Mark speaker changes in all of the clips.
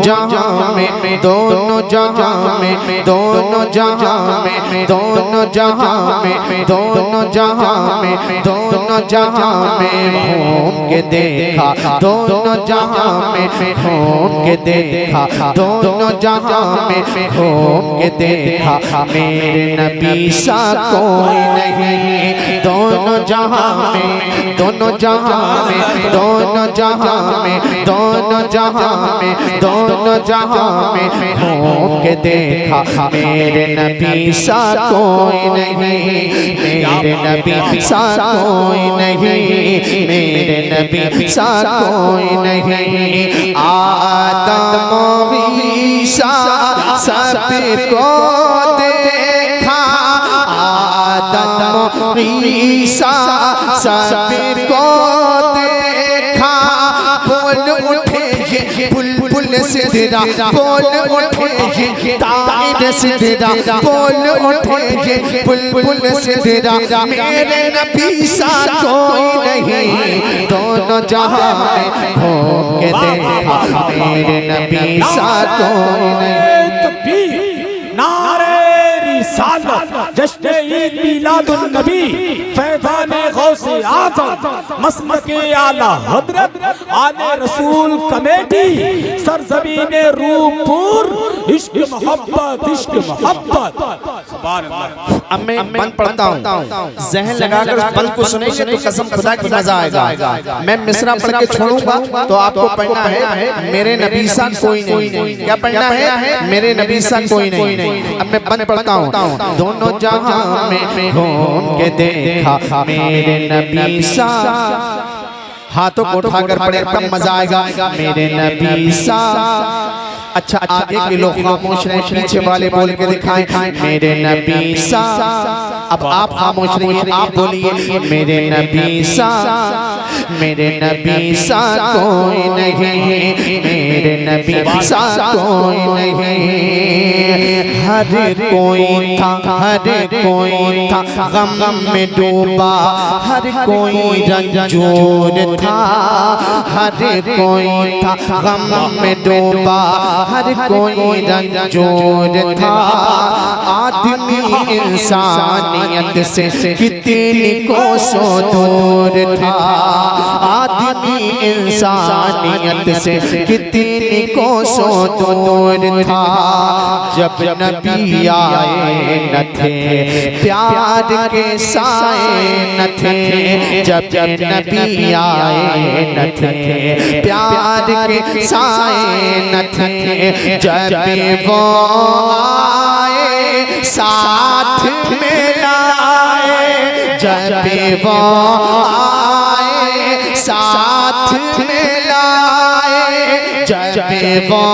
Speaker 1: जहां में दोनों जहां में दोनों जहां में दोनों जहां में दोनों जहां में दोनों जहां में घूम के देखा दोनों जहां में घूम के देखा दोनों जहां में घूम के देखा मेरे नबी सा कोई नहीं दोनों जहां में दोनों जहां में दोनों जहां में दोनों जहां में दोनों जहां में घूम के देखा मेरे नबी सा कोई नहीं मेरे नबी सा कोई नहीं मेरे नबी सा कोई नहीं आदम ईसा सबको देखा आदम ईसा सबको देखा बोल उठे बुलबुल सिदरा बोल उठे तार सिदरा बोल उठे बुलबुल सिदरा मेरे नबी सा कोई नहीं दोनों जहां में घूम के देखा मेरे नबी सा कोई नहीं
Speaker 2: नारे रिसालत जश्न ईद मिलादुन नबी फैज़ाने गौसे आज़म मसलके आला हज़रत आले रसूल कमेटी सरज़मीने रूमपुर इश्क मोहब्बत सुभान अल्लाह।
Speaker 1: अब मैं बंद पढ़ता हूँ जहन लगाकर उस बंद को सुनेंगे तो कसम खुदा की मजा आएगा। मैं मिसरा पढ़ के छोड़ूंगा तो आपको पढ़ना है मेरे नबी सा कोई नहीं। क्या पढ़ना है? मेरे नबी सा कोई नहीं। अब मैं बंद पढ़ता हूँ दोनों जहां में घूम के देखा मेरे नबी सा हाथों को उठाकर पढ़े तब मजा आएगा मेरे नबी सा। अच्छा आगे के लोग खामोश रहे पीछे वाले बोल के दिखाएं मेरे नबी सा। अब आप खामोश रहिए आप बोलिए मेरे नबी सा मेरे नबी सा कोई नहीं मेरे नबी सा कोई नहीं। हर कोई था गम में डूबा हर कोई रंजूर था हर कोई था गम में डूबा हर कोई रंजूर था। आदमी इंसानियत से कितनी कोसों दूर था आदमी इंसानियत से कितनी कोसों दूर था। जब नबी आए न थे प्यार के साए न थे जब नबी आए न थे प्यार के साए न थे जब वो आए साथ में लाए जब वो आए साथ में लाए जब वो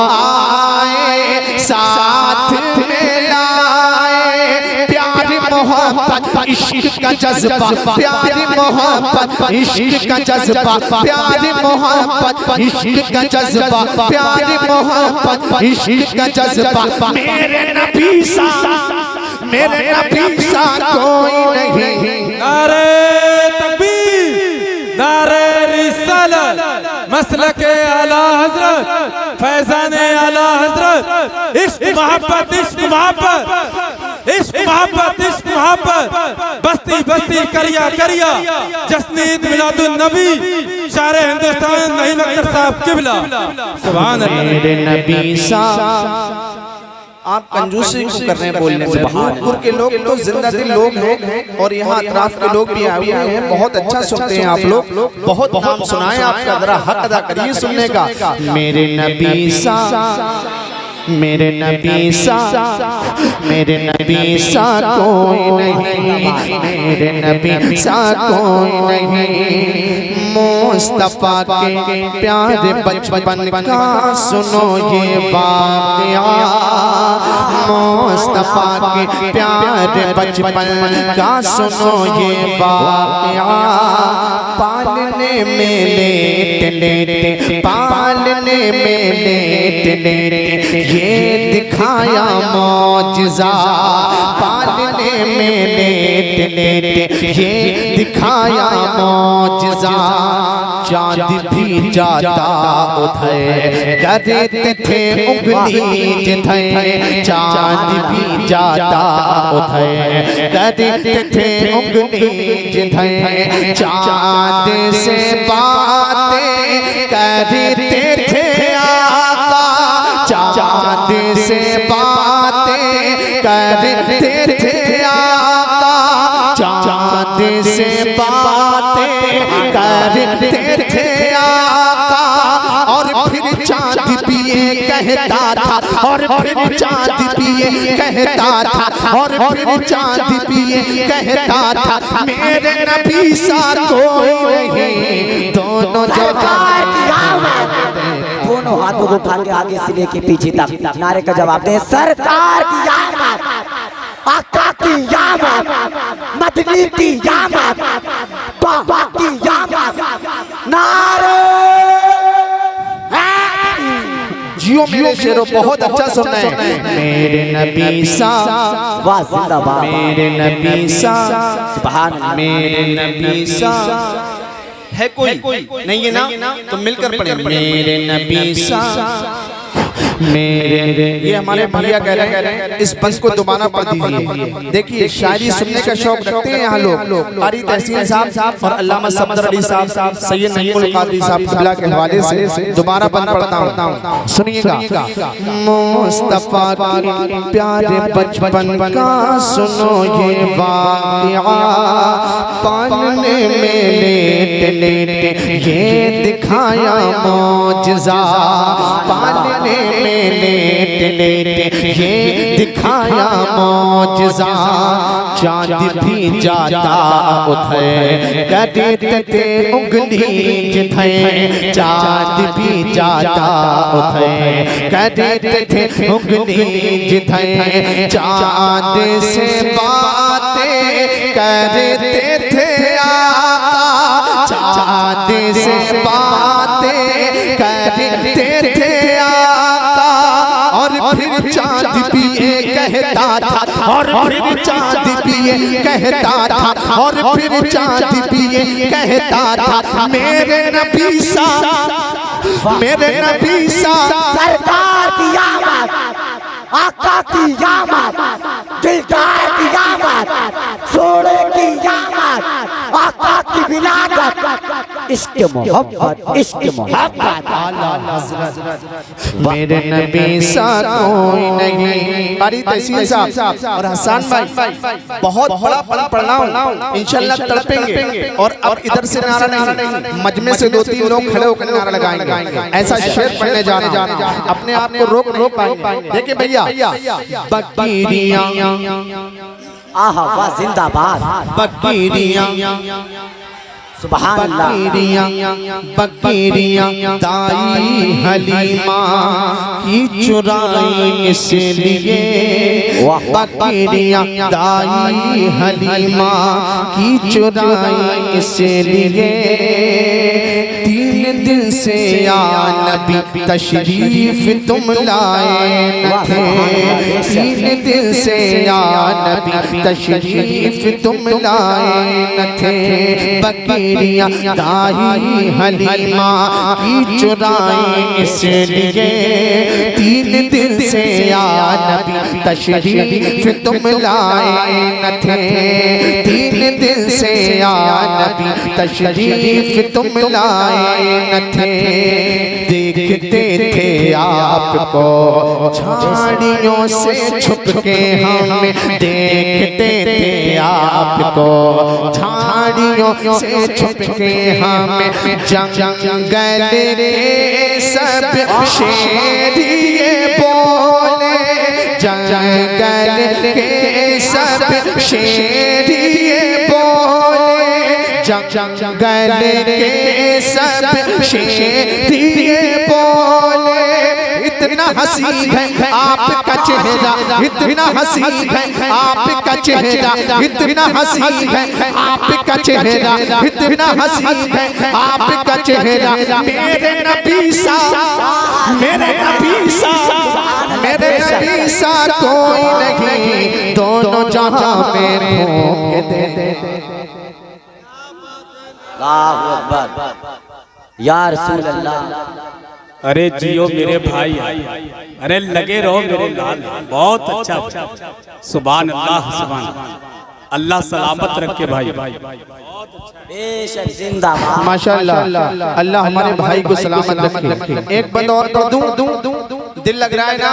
Speaker 1: आए साथ में लाए प्यार मोहब्बत इश्क का जज्बा प्यार मोहब्बत इश्क का जज्बा प्यार मोहब्बत इश्क का जज्बा प्यार मोहब्बत इश्क का जज्बा मेरे नबी सा कोई नहीं।
Speaker 2: नारे तकबीर नारे रिसालत मसलके आला हजरत फैज़ाने आला हजरत इश्क मोहब्बत बस्ती बस्ती करिया जश्न ईद मिलादुन नबी शारे हिंदुस्तान नईम अख्तर साहब किबला सुभान अल्लाह।
Speaker 1: मेरे नबी सा आप कंजूसी को करने बोलने से भूतपुर के लोग तो जिंदा दिल लोग हैं और यहाँ अतराफ के लोग भी आए हुए हैं। बहुत अच्छा सुनते हैं आप लोग बहुत नाम सुनाए आपका जरा हक अदा करिए सुनने का। मेरे नबी सा मेरे नबी सा मेरे नबी सा कोई नहीं मेरे नबी सा कोई नहीं। मुस्तफा के प्यारे बचपन का सुनो ये वाक़या मुस्तफा के प्यारे बचपन का सुनो ये वाक़या। पालने में लेट पालने में लेट ये दिखाया मौजज़ा, पालने में लेट लेट ये दिखाया मौजज़ा। चाँद भी जाता उधर करते थे उंगली जिधर, चाँद भी जाता उधर करते थे उंगली जिधर। चाँद से बातें करते थे आका, चाँद से बातें करते थे आका, चाँद से बातें करते थे आका। और फिर चाँद पिए कहता था, और फिर चाँद पिए कहता था, और फिर चाँद पिए कहता था, मेरे नबी सा कोई नहीं। दोनों
Speaker 3: दोनों हाथों को उठा के आगे से लेके पीछे तक नारे का जवाब दे। सरकार की आमद, आका की आमद, मदनी की आमद, बाबा की आमद, नारे
Speaker 1: जियो मेरे शेरों, बहुत अच्छा सुनना है। मेरे नबी सा,
Speaker 3: वाह जिंदाबाद,
Speaker 1: मेरे नबी सा,
Speaker 3: सुभान अल्लाह।
Speaker 1: मेरे नबी सा है कोई नहीं है ना, तो मिलकर पढ़े। मेरे नबी सा, मेरे, ये हमारे भैया कह रहे हैं इस बंद को दोबारा पढ़ दीजिए। देखिए शायरी सुनने का शौक रखते हैं यहाँ लोग। कारी तहसीन साहब और अल्लामा सफदर अली साहब, सैयद नईमुल कादरी साहब क़िबला के हवाले से दोबारा बंद पढ़ता हूँ, सुनिएगा। मुस्तफा के प्यारे बचपन का सुनो ये वाक़िया, पालने में लेट लेट ये दिखाया मौजज़ा, पालने में लेट लेट ये दिखाया मौजज़ा। चाँद भी जाता उधर करते थे उंगली जिधर, चाँद भी जाता उधर करते थे उंगली जिधर। चाँद से बातें करते थे आका, चाँद से बातें करते थे आका। और फिर चाँद पिए कहता था, और फिर चाँद पिए कहता था, और फिर चाँद पिए कहता था, मेरे नबी सा, मेरे नबी सा।
Speaker 3: सरकार की आमद, आका की आमद, दिलदार की आमद, सोने की आमद, आका की विलादत, इश्क मोहब्बत, इश्क मोहब्बत।
Speaker 1: मेरे नबी सा कोई नहीं। कारी तहसीन साहब और हसन भाई बहुत बड़ा पढ़ना हूँ, इंशाल्लाह तड़पेंगे। और अब इधर से नारा नहीं, मजमे से 2-3 लोग खड़े होकर नारा लगाएंगे। ऐसा शेर पढ़ने जा रहा हूँ, अपने आप को रोक पाएंगे। देखिए भैया, बकरियां,
Speaker 3: आहा वाह जिंदाबाद,
Speaker 1: बकरियां,
Speaker 3: सुभान अल्लाह।
Speaker 1: बकरियां दाई हलीमा की चुराई इसलिए, बकरियां दाई हलीमा की चुराई इसलिए। 3 दिन से या नबी तशरीफ तुम लाए न थे, 3 दिन से या नबी तशरीफ तुम लाए न थे। बकरियां दाई हलीमा की चुराई इसलिए, 3 दिन से या नबी तशरीफ तुम लाए न थे। 3 दिन से या नबी तशरीफ तुम लाए न थे। देखते थे आपको झाड़ियों से छुप के, हमें देखते थे आपको झाड़ियों से छुप के, हमें जंगल के सब शेरिए बोले, जंगल के सब शेरिए बोले, जंगल के सब शेरिए बोले। इतना हसी है आपका चेहरा, इतना हसी है आपका चेहरा, इतना हसी है आपका चेहरा, इतना हसी है आपका चेहरा। मेरे नबी सा, मेरे नबी सा, मेरे नबी सा कोई नहीं, दोनों जहां में घूम के दे।
Speaker 3: अल्लाहु अकबर या रसूल अल्लाह।
Speaker 4: अरे जियो मेरे भाई, अरे लगे रहो मेरे लाल, बहुत अच्छा। सुभान अल्लाह, सुभान अल्लाह सलामत रखे भाई।
Speaker 3: बेशक जिंदाबाद।
Speaker 1: माशाअल्लाह, अल्लाह हमारे भाई को सलामत रखे। एक बंद और तो दूं, दिल लग रहा है ना?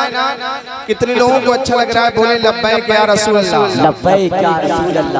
Speaker 1: कितने लोगों को अच्छा लग रहा है? बोले लब्बैक या रसूल अल्लाह।
Speaker 3: लब्बैक या रसूल अल्लाह।